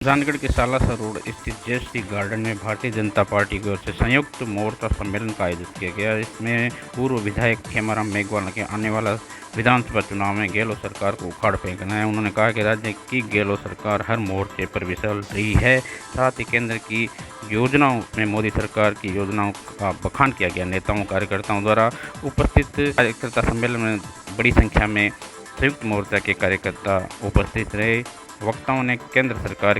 सुजानगढ़ के सालासर रोड स्थित जयश्री गार्डन में भारतीय जनता पार्टी की ओर से संयुक्त मोर्चा सम्मेलन का आयोजित किया गया। इसमें पूर्व विधायक खेमाराम मेघवाल के आने वाला विधानसभा चुनाव में गहलोत सरकार को उखाड़ फेंकना है। उन्होंने कहा कि राज्य की गहलोत सरकार हर मोर्चे पर विफल रही है। साथ ही केंद्र की योजनाओं में मोदी सरकार की योजनाओं का बखान किया गया। नेताओं कार्यकर्ताओं द्वारा उपस्थित कार्यकर्ता सम्मेलन में बड़ी संख्या में संयुक्त मोर्चा के कार्यकर्ता उपस्थित रहे। वक्ताओं ने केंद्र सरकार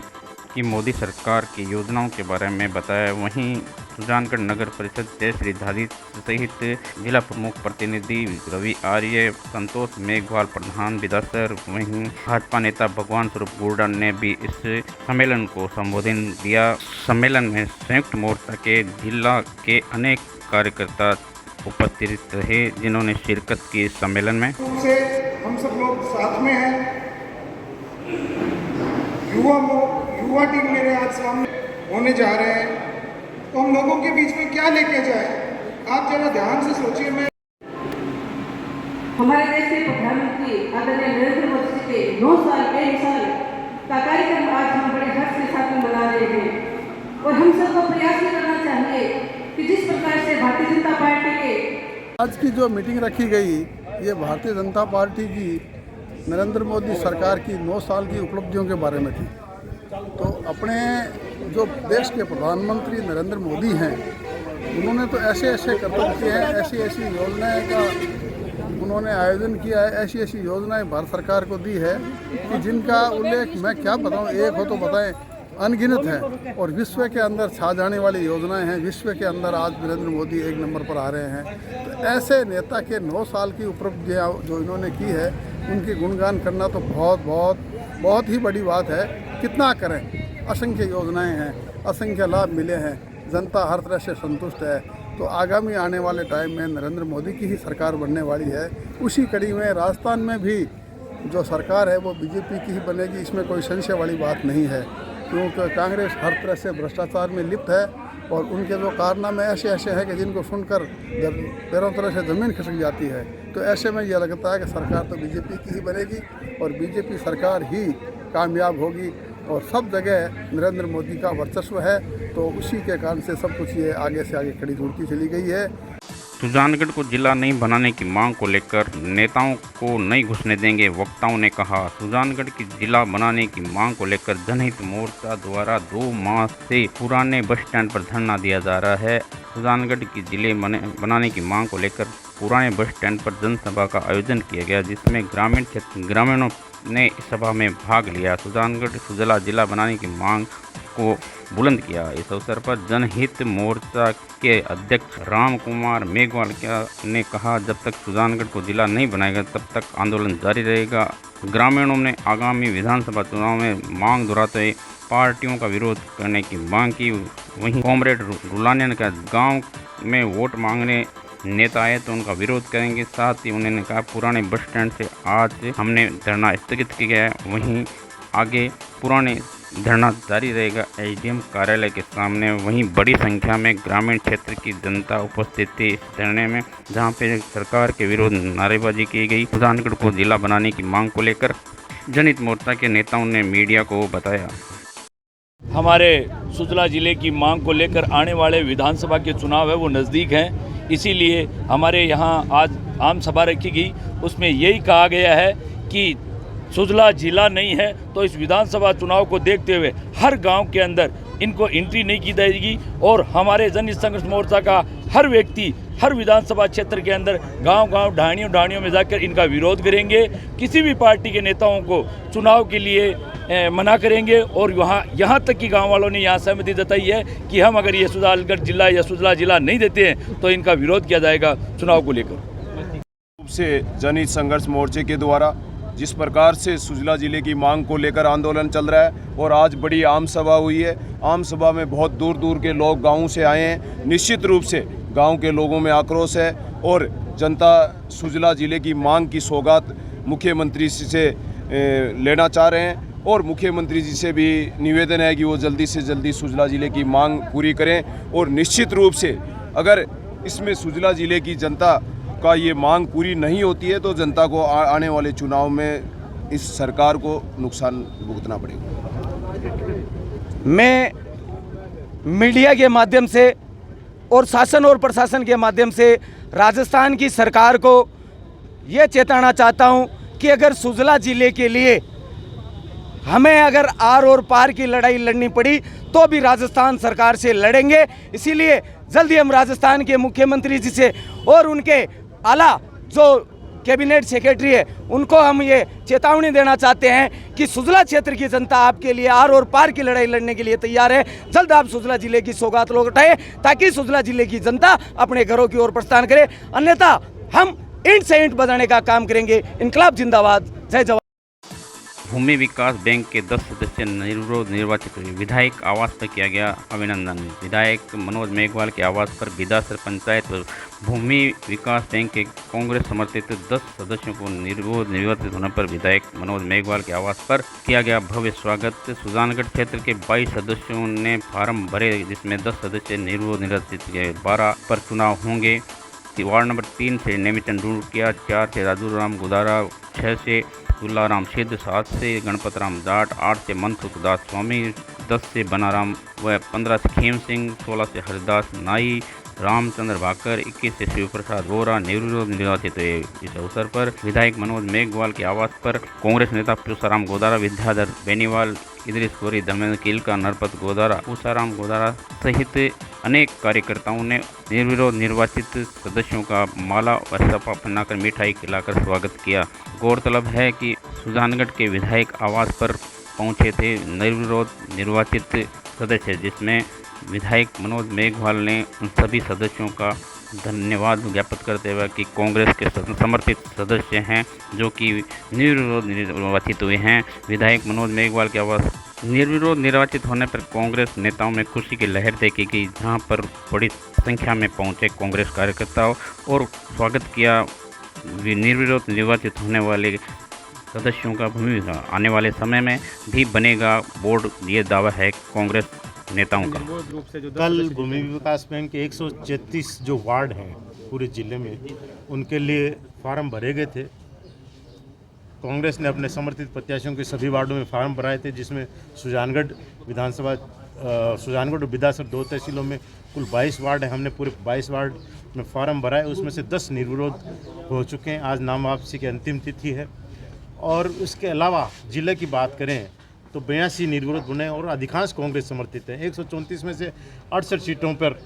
की मोदी सरकार की योजनाओं के बारे में बताया। वहीं सुजानगढ़ नगर परिषद जयश्री धादी सहित जिला प्रमुख प्रतिनिधि रवि आर्य, संतोष मेघवाल प्रधान विधासर, वहीं भाजपा नेता भगवान स्वरूप गुर्डन ने भी इस सम्मेलन को संबोधन दिया। सम्मेलन में संयुक्त मोर्चा के जिला के अनेक कार्यकर्ता उपस्थित रहे जिन्होंने शिरकत की। सम्मेलन में हम सब लोग साथ में हैं। युवा टीम मेरे आज सामने होने जा रहे हैं, तो हम लोगों के बीच में क्या लेके जाए, आप जरा ध्यान से सोचिए। मैं हमारे देश के प्रधानमंत्री आदरणीय नरेंद्र मोदी के 9 साल का कार्यक्रम आज हम बड़े हर्ष के साथ में मना रहे हैं और हम सबको प्रयास करना चाहिए कि जिस प्रकार से भारतीय जनता पार्टी के आज की जो मीटिंग रखी गई, ये भारतीय जनता पार्टी की नरेंद्र मोदी सरकार की 9 साल की उपलब्धियों के बारे में थी। तो अपने जो देश के प्रधानमंत्री नरेंद्र मोदी हैं, उन्होंने तो ऐसे कर्तव्य किए हैं, ऐसी योजनाएं का उन्होंने आयोजन किया है, ऐसी योजनाएं भारत सरकार को दी है कि जिनका उल्लेख मैं क्या बताऊं, एक हो तो बताएं, अनगिनत है। और विश्व के अंदर छा जाने वाली योजनाएं हैं। विश्व के अंदर आज नरेंद्र मोदी 1 नंबर पर आ रहे हैं। तो ऐसे नेता के 9 साल की उपलब्धियाँ जो इन्होंने की है, उनकी गुणगान करना तो बहुत ही बड़ी बात है। कितना करें, असंख्य योजनाएं हैं, असंख्य लाभ मिले हैं, जनता हर तरह से संतुष्ट है। तो आगामी आने वाले टाइम में नरेंद्र मोदी की ही सरकार बनने वाली है। उसी कड़ी में राजस्थान में भी जो सरकार है वो बीजेपी की ही बनेगी, इसमें कोई संशय वाली बात नहीं है, क्योंकि कांग्रेस हर तरह से भ्रष्टाचार में लिप्त है और उनके जो कारनामे ऐसे हैं कि जिनको सुनकर पैरों तरह से ज़मीन खिसक जाती है। तो ऐसे में यह लगता है कि सरकार तो बीजेपी की ही बनेगी और बीजेपी सरकार ही कामयाब होगी और सब जगह नरेंद्र मोदी का वर्चस्व है। तो उसी के कारण से सब कुछ ये आगे से आगे खड़ी जुड़ती चली गई है। सुजानगढ़ को जिला नहीं बनाने की मांग को लेकर नेताओं को नहीं घुसने देंगे, वक्ताओं ने कहा। सुजानगढ़ की जिला बनाने की मांग को लेकर जनहित मोर्चा द्वारा 2 माह से पुराने बस स्टैंड पर धरना दिया जा रहा है। सुजानगढ़ की जिले बनाने की मांग को लेकर पुराने बस स्टैंड पर जनसभा का आयोजन किया गया, जिसमें ग्रामीणों ने इस सभा में भाग लिया। सुजानगढ़ सुजला जिला बनाने की मांग को बुलंद किया। इस अवसर पर जनहित मोर्चा के अध्यक्ष राम कुमार मेघवाल ने कहा, जब तक सुजानगढ़ को जिला नहीं बनाएगा तब तक आंदोलन जारी रहेगा। ग्रामीणों ने आगामी विधानसभा चुनाव में मांग दोहराते हुए पार्टियों का विरोध करने की मांग की। वहीं कॉमरेड रुलानिया ने कहा, गाँव में वोट मांगने नेता आए तो उनका विरोध करेंगे। साथ ही उन्होंने कहा, पुराने बस स्टैंड से आज हमने धरना स्थगित किया है, वहीं आगे पुराने धरना जारी रहेगा एसडीएम कार्यालय के सामने। वहीं बड़ी संख्या में ग्रामीण क्षेत्र की जनता उपस्थित थी इस धरने में, जहां पे सरकार के विरोध नारेबाजी की गई। सुजानगढ़ को जिला बनाने की मांग को लेकर जनहित मोर्चा के नेताओं ने मीडिया को बताया। हमारे सुजला जिले की मांग को लेकर आने वाले विधानसभा के चुनाव है वो नज़दीक हैं, इसीलिए हमारे यहाँ आज आम सभा रखी गई। उसमें यही कहा गया है कि सुजला जिला नहीं है तो इस विधानसभा चुनाव को देखते हुए हर गांव के अंदर इनको एंट्री नहीं की जाएगी और हमारे जनहित संघर्ष मोर्चा का हर व्यक्ति हर विधानसभा क्षेत्र के अंदर गांव ढाणियों में जाकर इनका विरोध करेंगे। किसी भी पार्टी के नेताओं को चुनाव के लिए मना करेंगे और यहाँ तक कि गांव वालों ने यहाँ सहमति जताई है कि हम अगर ये सुजानगढ़ जिला या सुजला जिला नहीं देते हैं तो इनका विरोध किया जाएगा चुनाव को लेकर। से जनहित संघर्ष मोर्चे के द्वारा जिस प्रकार से सुजला जिले की मांग को लेकर आंदोलन चल रहा है और आज बड़ी आम सभा हुई है, आम सभा में बहुत दूर के लोग गाँव से आए हैं। निश्चित रूप से गांव के लोगों में आक्रोश है और जनता सुजला जिले की मांग की सौगात मुख्यमंत्री से लेना चाह रहे हैं और मुख्यमंत्री जी से भी निवेदन है कि वो जल्दी से जल्दी सुजला जिले की मांग पूरी करें। और निश्चित रूप से अगर इसमें सुजला जिले की जनता का ये मांग पूरी नहीं होती है तो जनता को आने वाले चुनाव में इस सरकार को नुकसान भुगतना पड़ेगा। मैं मीडिया के माध्यम से और शासन और प्रशासन के माध्यम से राजस्थान की सरकार को ये चेताना चाहता हूँ कि अगर सुजला जिले के लिए हमें अगर आर और पार की लड़ाई लड़नी पड़ी तो भी राजस्थान सरकार से लड़ेंगे। इसीलिए जल्दी हम राजस्थान के मुख्यमंत्री जी से और उनके आला जो कैबिनेट सेक्रेटरी है उनको हम ये चेतावनी देना चाहते हैं कि सुजला क्षेत्र की जनता आपके लिए आर और पार की लड़ाई लड़ने के लिए तैयार है। जल्द आप सुजला जिले की सौगात लौटाएं ताकि सुजला जिले की जनता अपने घरों की ओर प्रस्थान करे, अन्यथा हम ईंट से ईंट बजाने का काम करेंगे। इनकलाब जिंदाबाद, जय जवान। भूमि विकास बैंक के 10 सदस्य निर्विरोध निर्वाचित हुए। विधायक आवास पर किया गया अभिनंदन। विधायक मनोज मेघवाल के आवास पर बिदासर पंचायत और भूमि विकास बैंक के कांग्रेस समर्थित 10 सदस्यों को निर्विरोध निर्वाचित होने पर विधायक मनोज मेघवाल के आवास पर किया गया भव्य स्वागत। सुजानगढ़ क्षेत्र के 22 सदस्यों ने फार्म भरे, जिसमें 10 सदस्य निर्विरोध निर्वाचित किए। 12 पर चुनाव होंगे। वार्ड नंबर 3 से नेमिचंद ढूंढकिया, 4 से राजू राम गुदारा, 6 से तुलाराम सिद्ध, 7 से गणपत राम जाट, 8 से मनसुख दास स्वामी, 10 से बनाराम व 15 से खेम सिंह, 16 से हरिदास नाई, रामचंद्र भाकर, 21 से शिव प्रसाद वोरा निर्विरोध निर्वाचित हुए। इस अवसर पर विधायक मनोज मेघवाल के आवास पर कांग्रेस नेता पूसाराम गोदारा, विद्याधर बेनीवाल, इदरीस कोरी, धर्मेंद्र किलका, नरपत गोदारा, पूसाराम गोदारा सहित अनेक कार्यकर्ताओं ने निर्विरोध निर्वाचित सदस्यों का माला व सपा पहनाकर मिठाई खिलाकर स्वागत किया। गौरतलब है कि सुजानगढ़ के विधायक आवास पर पहुंचे थे निर्विरोध निर्वाचित सदस्य, जिसमें विधायक मनोज मेघवाल ने उन सभी सदस्यों का धन्यवाद ज्ञापित करते हुए कि कांग्रेस के समर्थित सदस्य हैं जो कि निर्विरोध निर्वाचित हुए हैं। विधायक मनोज मेघवाल के आवास निर्विरोध निर्वाचित होने पर कांग्रेस नेताओं में खुशी की लहर देखी गई, जहां पर बड़ी संख्या में पहुंचे कांग्रेस कार्यकर्ताओं और स्वागत किया। निर्विरोध निर्वाचित होने वाले सदस्यों का भूमिका आने वाले समय में भी बनेगा बोर्ड, ये दावा है कांग्रेस नेताओं का। कल भूमि विकास बैंक के 133 जो वार्ड हैं पूरे ज़िले में, उनके लिए फार्म भरे गए थे। कांग्रेस ने अपने समर्थित प्रत्याशियों के सभी वार्डों में फार्म भराए थे, जिसमें सुजानगढ़ विधानसभा, सुजानगढ़ और बिदासर 2 तहसीलों में कुल 22 वार्ड हैं। हमने पूरे 22 वार्ड में फार्म भराए, उसमें से 10 निर्विरोध हो चुके हैं। आज नाम वापसी की अंतिम तिथि है। और उसके अलावा ज़िले की बात करें तो 82 निर्विरोध बने और अधिकांश कांग्रेस समर्थित हैं। 134 में से 68 सीटों पर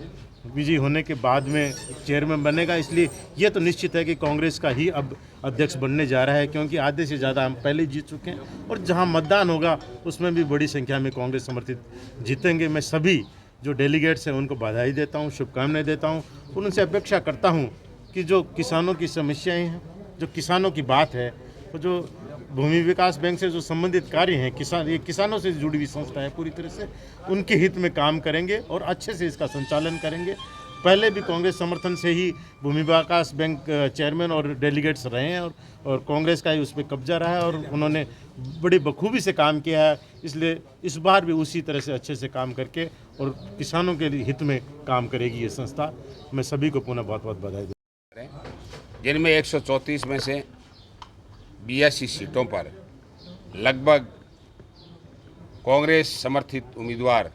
विजयी होने के बाद में चेयरमैन बनेगा, इसलिए यह तो निश्चित है कि कांग्रेस का ही अब अध्यक्ष बनने जा रहा है, क्योंकि आधे से ज़्यादा हम पहले जीत चुके हैं और जहां मतदान होगा उसमें भी बड़ी संख्या में कांग्रेस समर्थित जीतेंगे। मैं सभी जो डेलीगेट्स हैं उनको बधाई देता हूँ, शुभकामनाएं देता हूँ और उनसे अपेक्षा करता हूँ कि जो किसानों की समस्याएँ हैं, जो किसानों की बात है, तो जो भूमि विकास बैंक से जो संबंधित कार्य हैं, ये किसानों से जुड़ी हुई संस्था है, पूरी तरह से उनके हित में काम करेंगे और अच्छे से इसका संचालन करेंगे। पहले भी कांग्रेस समर्थन से ही भूमि विकास बैंक चेयरमैन और डेलीगेट्स रहे हैं और कांग्रेस का ही उस पर कब्जा रहा है और उन्होंने बड़ी बखूबी से काम किया है। इसलिए इस बार भी उसी तरह से अच्छे से काम करके और किसानों के हित में काम करेगी ये संस्था। मैं सभी को पुनः बहुत बहुत बधाई देता हूं। जिनमें 134 में से 82 सीटों पर लगभग कांग्रेस समर्थित उम्मीदवार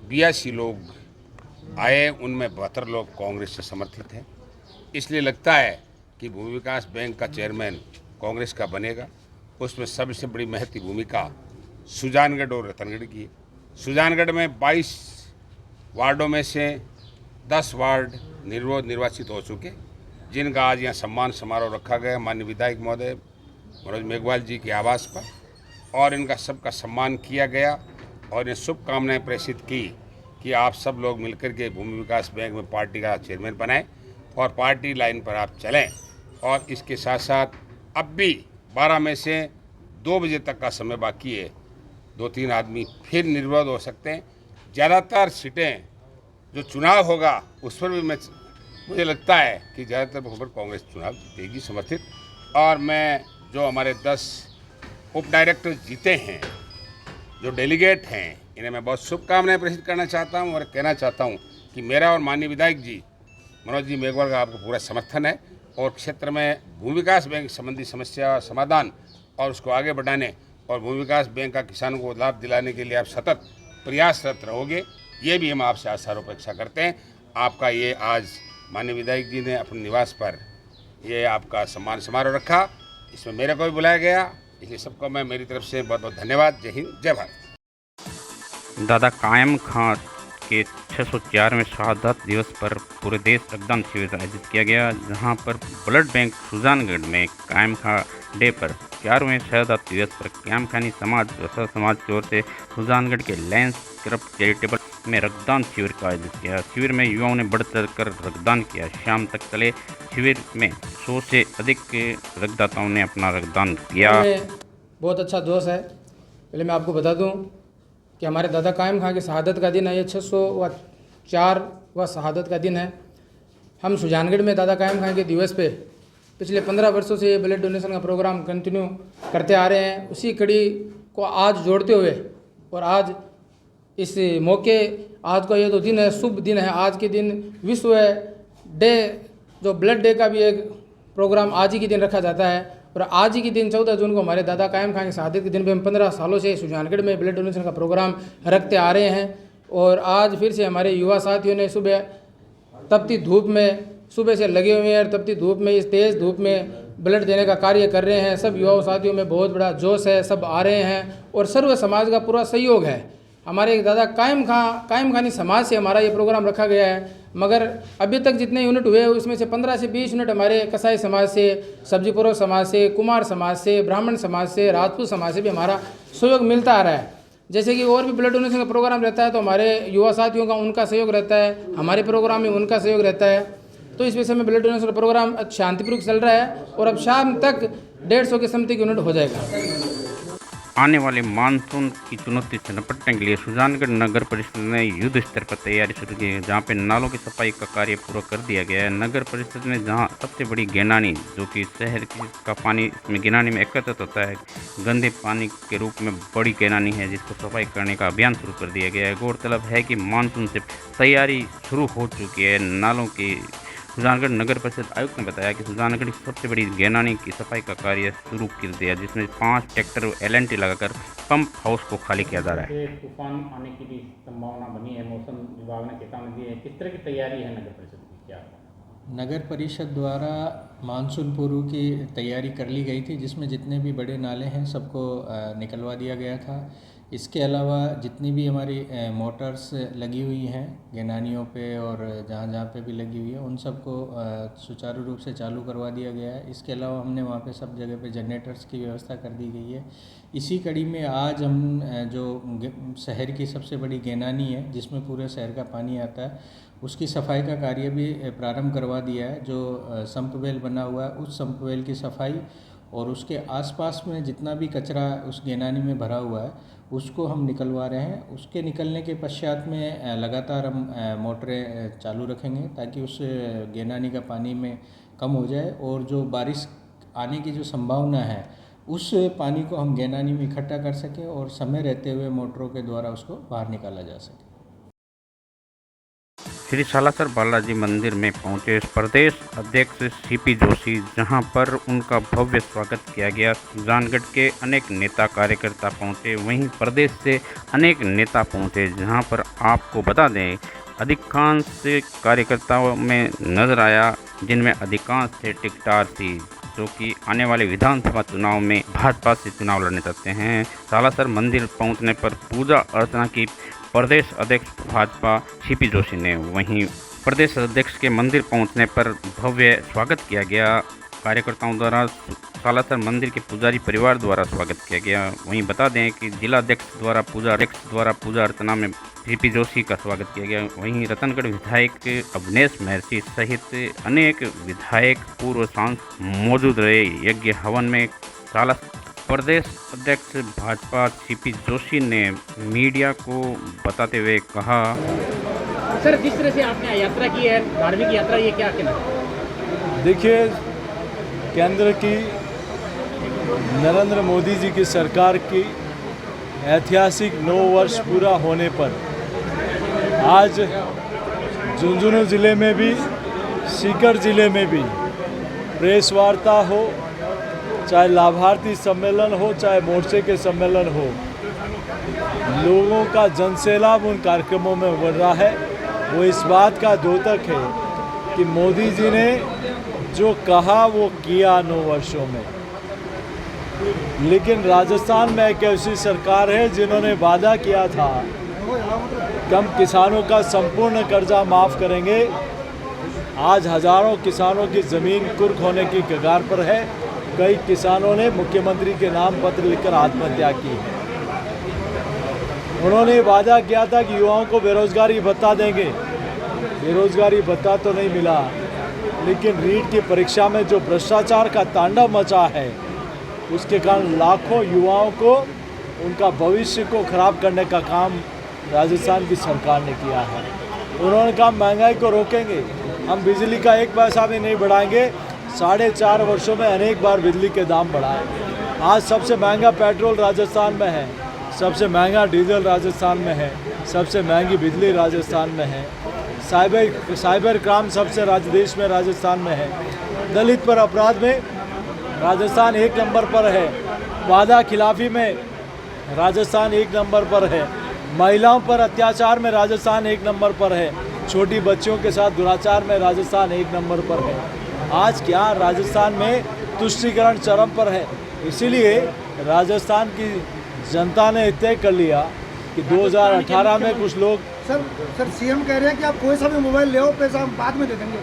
82 लोग आए, उनमें 72 लोग कांग्रेस से समर्थित हैं। इसलिए लगता है कि भूमि विकास बैंक का चेयरमैन कांग्रेस का बनेगा। उसमें सबसे बड़ी महत्वपूर्ण भूमिका सुजानगढ़ और रतनगढ़ की है। सुजानगढ़ में 22 वार्डों में से 10 वार्ड निर्विरोध निर्वाचित हो चुके, जिनका आज यहाँ सम्मान समारोह रखा गया माननीय विधायक महोदय मनोज मेघवाल जी के आवास पर, और इनका सबका सम्मान किया गया और इन्हें शुभकामनाएं प्रेषित की कि आप सब लोग मिलकर के भूमि विकास बैंक में पार्टी का चेयरमैन बनाएं और पार्टी लाइन पर आप चलें। और इसके साथ साथ अब भी 12 में से 2 बजे तक का समय बाकी है, 2-3 आदमी फिर निर्विरोध हो सकते हैं। ज़्यादातर सीटें जो चुनाव होगा उस पर भी मुझे लगता है कि ज़्यादातर पर कांग्रेस चुनाव जीतेगी समर्थित। और मैं जो हमारे 10 उप डायरेक्टर जीते हैं, जो डेलीगेट हैं, इन्हें मैं बहुत शुभकामनाएं प्रेषित करना चाहता हूं और कहना चाहता हूं कि मेरा और माननीय विधायक जी मनोज जी मेघवाल का आपको पूरा समर्थन है और क्षेत्र में भूमि विकास बैंक संबंधी समस्या समाधान और उसको आगे बढ़ाने और भूमि विकास बैंक का किसानों को लाभ दिलाने के लिए आप सतत प्रयासरत रहोगे, ये भी हम आपसे आशा अपेक्षा करते हैं। आपका ये आज माननीय विधायक जी ने अपने निवास पर ये आपका सम्मान समारोह रखा, इसमें मेरे को भी बुलाया गया, इसलिए सबको मैं मेरी तरफ से बहुत बहुत धन्यवाद। जय हिंद, जय भारत। दादा कायम खां के 604वें शहादत दिवस पर पूरे देश रक्तदान शिविर आयोजित किया गया, जहां पर ब्लड बैंक सुजानगढ़ में कायम खां डे पर 4वें शहादत दिवस पर कायम खानी समाज की ओर से सुजानगढ़ के लेंस क्लब चैरिटेबल में रक्तदान शिविर का आयोजित किया। शिविर में युवाओं ने बढ़ चढ़ कर रक्तदान किया। शाम तक चले शिविर में 100 से अधिक रक्तदाताओं ने अपना रक्तदान किया। बहुत अच्छा दोस्त है। पहले मैं आपको बता दूं कि हमारे दादा कायम खां की शहादत का दिन है, ये 604वां शहादत का दिन है। हम सुजानगढ़ में दादा कायम खां के दिवस पे पिछले 15 वर्षों से ये ब्लड डोनेशन का प्रोग्राम कंटिन्यू करते आ रहे हैं। उसी कड़ी को आज जोड़ते हुए और आज इस मौके, आज का ये तो दिन है, शुभ दिन है। आज के दिन विश्व डे, जो ब्लड डे का भी एक प्रोग्राम आज ही के दिन रखा जाता है। और आज ही के दिन 14 जून को हमारे दादा कायम खां की शहादत के दिन पे हम 15 सालों से सुजानगढ़ में ब्लड डोनेशन का प्रोग्राम रखते आ रहे हैं। और आज फिर से हमारे युवा साथियों ने सुबह तपती धूप में सुबह से लगे हुए हैं और तपती धूप में, इस तेज़ धूप में ब्लड देने का कार्य कर रहे हैं। सब युवा साथियों में बहुत बड़ा जोश है, सब आ रहे हैं और सर्व समाज का पूरा सहयोग है। हमारे दादा कायम खानी समाज से हमारा ये प्रोग्राम रखा गया है। मगर अभी तक जितने यूनिट हुए उसमें से 15 से 20 यूनिट हमारे कसाई समाज से, सब्जीपुरों समाज से, कुमार समाज से, ब्राह्मण समाज से, राजपूत समाज से भी हमारा सहयोग मिलता आ रहा है। जैसे कि और भी ब्लड डोनेशन का प्रोग्राम रहता है तो हमारे युवा साथियों का उनका सहयोग रहता है, हमारे प्रोग्राम में उनका सहयोग रहता है। तो इस विषय में ब्लड डोनेशन का प्रोग्राम शांतिपूर्वक चल रहा है और अब शाम तक 150 के समथिंग यूनिट हो जाएगा। आने वाले मानसून की चुनौती से निपटने के लिए सुजानगढ़ नगर परिषद ने युद्ध स्तर पर तैयारी शुरू की है, जहां पे नालों की सफाई का कार्य पूरा कर दिया गया है। नगर परिषद ने जहां सबसे बड़ी गैनानी, जो कि शहर का पानी इसमें गैनानी में एकत्रित होता है, गंदे पानी के रूप में बड़ी गैनानी है, जिसको सफाई करने का अभियान शुरू कर दिया गया है। गौरतलब है कि मानसून से तैयारी शुरू हो चुकी है नालों की। सुजानगढ़ नगर परिषद आयुक्त ने बताया कि सुजानगढ़ की सबसे बड़ी गैनानी की सफाई का कार्य शुरू कर दिया, जिसमें 5 ट्रैक्टर LNT लगाकर पंप हाउस को खाली किया जा रहा है। तूफान आने की भी संभावना बनी है, मौसम विभाग ने चेतावनी दी है। किस तरह की तैयारी है नगर परिषद की? क्या नगर परिषद द्वारा मानसून पूर्व की तैयारी कर ली गई थी, जिसमें जितने भी बड़े नाले हैं सबको निकलवा दिया गया था। इसके अलावा जितनी भी हमारी मोटर्स लगी हुई हैं गैनानियों पे और जहाँ जहाँ पे भी लगी हुई है, उन सबको सुचारू रूप से चालू करवा दिया गया है। इसके अलावा हमने वहाँ पे सब जगह पे जनरेटर्स की व्यवस्था कर दी गई है। इसी कड़ी में आज हम जो शहर की सबसे बड़ी गैनानी है, जिसमें पूरे शहर का पानी आता है, उसकी सफाई का कार्य भी प्रारंभ करवा दिया है। जो संप वेल बना हुआ है, उस संप वेल की सफाई और उसके आसपास में जितना भी कचरा उस गैनानी में भरा हुआ है उसको हम निकलवा रहे हैं। उसके निकलने के पश्चात में लगातार हम मोटरें चालू रखेंगे ताकि उस गैनानी का पानी में कम हो जाए और जो बारिश आने की जो संभावना है उस पानी को हम गैनानी में इकट्ठा कर सकें और समय रहते हुए मोटरों के द्वारा उसको बाहर निकाला जा सके। श्री सालासर बालाजी मंदिर में पहुंचे प्रदेश अध्यक्ष CP जोशी, जहां पर उनका भव्य स्वागत किया गया। सुजानगढ़ के अनेक नेता कार्यकर्ता पहुंचे, वहीं प्रदेश से अनेक नेता पहुंचे, जहां पर आपको बता दें अधिकांश कार्यकर्ताओं में नजर आया, जिनमें अधिकांश थे टिकटार्थी, जो कि आने वाले विधानसभा चुनाव में भाजपा से चुनाव लड़ने चाहते हैं। सालासर मंदिर पहुंचने पर पूजा अर्चना की प्रदेश अध्यक्ष भाजपा CP जोशी ने। वहीं प्रदेश अध्यक्ष के मंदिर पहुंचने पर भव्य स्वागत किया गया। कार्यकर्ताओं द्वारा सालासर मंदिर के पुजारी परिवार द्वारा स्वागत किया गया। वहीं बता दें कि जिला अध्यक्ष द्वारा पूजा अर्चना में CP जोशी का स्वागत किया गया। वहीं रतनगढ़ विधायक अवनेश महर्षि सहित अनेक विधायक पूर्व सांसद मौजूद रहे। यज्ञ हवन में सालासर प्रदेश अध्यक्ष भाजपा CP जोशी ने मीडिया को बताते हुए कहा, सर जिस तरह से आपने यात्रा की है, धार्मिक यात्रा, ये क्या कहना? देखिए, केंद्र की नरेंद्र मोदी जी की सरकार की ऐतिहासिक 9 वर्ष पूरा होने पर आज झुंझुनू ज़िले में भी, सीकर ज़िले में भी प्रेस वार्ता हो, चाहे लाभार्थी सम्मेलन हो, चाहे मोर्चे के सम्मेलन हो, लोगों का जनसैलाब उन कार्यक्रमों में उमड़ रहा है, वो इस बात का द्योतक है कि मोदी जी ने जो कहा वो किया 9 वर्षों में। लेकिन राजस्थान में एक ऐसी सरकार है जिन्होंने वादा किया था कि हम किसानों का संपूर्ण कर्जा माफ़ करेंगे। आज हजारों किसानों की ज़मीन कुर्क होने की कगार पर है। कई किसानों ने मुख्यमंत्री के नाम पत्र लिखकर आत्महत्या की है। उन्होंने वादा किया था कि युवाओं को बेरोजगारी भत्ता देंगे। बेरोजगारी भत्ता तो नहीं मिला, लेकिन रीट की परीक्षा में जो भ्रष्टाचार का तांडव मचा है उसके कारण लाखों युवाओं को उनका भविष्य को खराब करने का काम राजस्थान की सरकार ने किया है। उन्होंने कहा महंगाई को रोकेंगे, हम बिजली का 1 पैसा भी नहीं बढ़ाएंगे। 4.5 वर्षों में अनेक बार बिजली के दाम बढ़ाए। आज सबसे महंगा पेट्रोल राजस्थान में है, सबसे महंगा डीजल राजस्थान में है, सबसे महंगी बिजली राजस्थान में है। साइबर क्राइम सबसे देश में राजस्थान में है। दलित पर अपराध में राजस्थान 1 नंबर पर है। वादा खिलाफी में राजस्थान 1 नंबर पर है। महिलाओं पर अत्याचार में राजस्थान 1 नंबर पर है। छोटी बच्चियों के साथ दुराचार में राजस्थान 1 नंबर पर है। आज क्या राजस्थान में तुष्टीकरण चरम पर है। इसीलिए राजस्थान की जनता ने तय कर लिया कि 2018 में कुछ लोग सर सीएम कह रहे हैं कि आप कोई सा भी मोबाइल ले आओ, पैसा हम बाद में दे देंगे।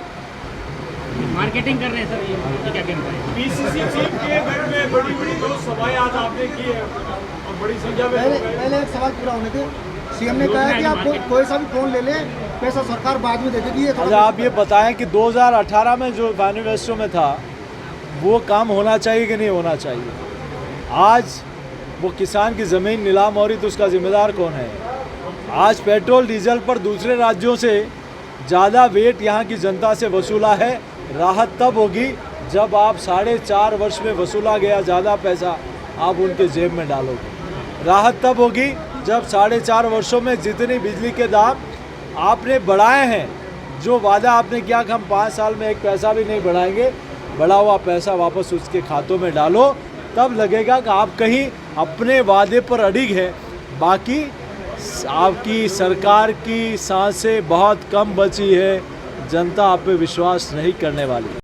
मार्केटिंग कर रहे हैं सर, ये क्या कहना है? पीसीसी चीफ के घर में बड़ी दो सभाएं आज आपने की है और बड़ी संख्या में पहले एक सवाल पूरा होने थे। सीएम ने कहा है कि आप कोई सा भी फोन ले लें, पैसा सरकार बाद में दे देगी। अच्छा, आप ये बताएं कि 2018 में जो मैनिफेस्टो में था वो काम होना चाहिए कि नहीं होना चाहिए। आज वो किसान की ज़मीन नीलाम हो रही तो उसका जिम्मेदार कौन है। आज पेट्रोल डीजल पर दूसरे राज्यों से ज़्यादा वेट यहाँ की जनता से वसूला है। राहत तब होगी जब आप 4.5 वर्ष में वसूला गया ज़्यादा पैसा आप उनके जेब में डालोगे। राहत तब होगी जब 4.5 वर्षों में जितनी बिजली के दाम आपने बढ़ाए हैं, जो वादा आपने किया कि हम 5 साल में 1 पैसा भी नहीं बढ़ाएंगे, बढ़ा हुआ पैसा वापस उसके खातों में डालो, तब लगेगा कि आप कहीं अपने वादे पर अडिग है। बाकी आपकी सरकार की सांसें बहुत कम बची है, जनता आप पे विश्वास नहीं करने वाली।